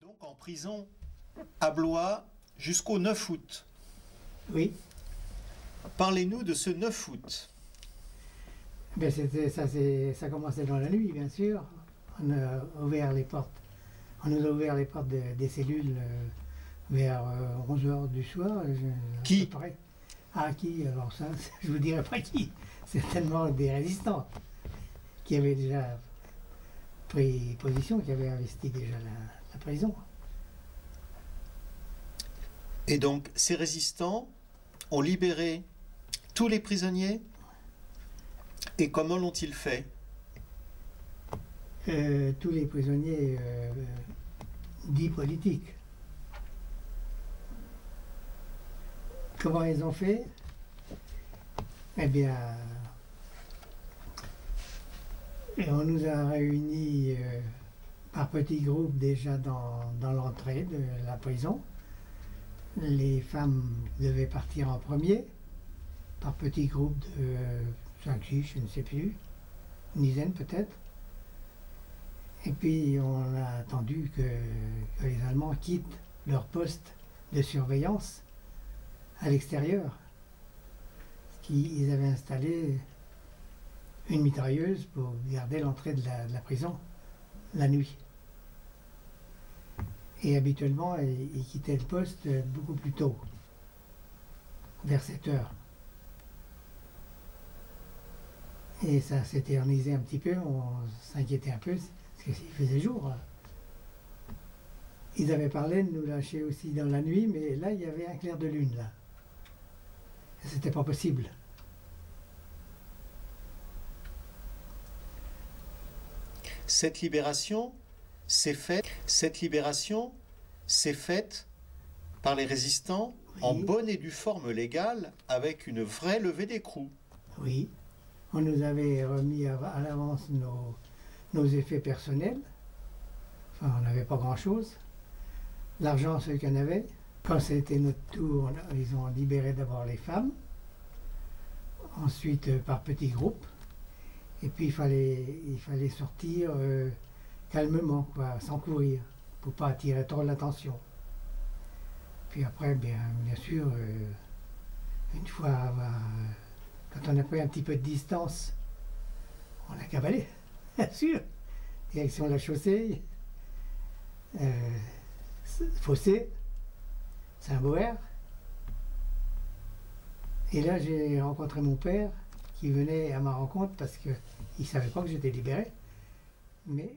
Donc en prison à Blois jusqu'au 9 août. Oui. Parlez-nous de ce 9 août. Ben ça commençait dans la nuit, bien sûr. On a ouvert les portes. On nous a ouvert les portes des cellules vers 11 h du soir. Qui? Ah, qui? Alors ça, je vous dirai pas qui. Certainement des résistants qui avaient déjà pris position, qui avaient investi déjà la prison. Et donc ces résistants ont libéré tous les prisonniers. Et comment l'ont-ils fait? Tous les prisonniers dits politiques. Comment ils ont fait? Eh bien, on nous a réunis par petits groupes déjà dans l'entrée de la prison. Les femmes devaient partir en premier, par petits groupes de 5-6, je ne sais plus, une dizaine peut-être. Et puis on a attendu que les Allemands quittent leur poste de surveillance à l'extérieur. Ils avaient installé une mitrailleuse pour garder l'entrée de la prison la nuit. Et habituellement, ils quittaient le poste beaucoup plus tôt, vers 7 h. Et ça s'éternisait un petit peu, on s'inquiétait un peu, parce qu'il faisait jour. Ils avaient parlé de nous lâcher aussi dans la nuit, mais là, il y avait un clair de lune, là. Et c'était pas possible. Cette libération s'est faite par les résistants, oui, en bonne et due forme légale, avec une vraie levée d'écrou. Oui, on nous avait remis à l'avance nos effets personnels. Enfin, on n'avait pas grand-chose. L'argent, ceux qu'il y en avait. Quand c'était notre tour, ils ont libéré d'abord les femmes. Ensuite, par petits groupes. Et puis, il fallait sortir calmement, quoi, sans courir, pour ne pas attirer trop l'attention. Puis après, bien sûr, une fois, quand on a pris un petit peu de distance, on a cavalé, bien sûr. Direction la chaussée, fossé, Saint-Boer. Et là, j'ai rencontré mon père qui venait à ma rencontre parce qu'il ne savait pas que j'étais libéré. Mais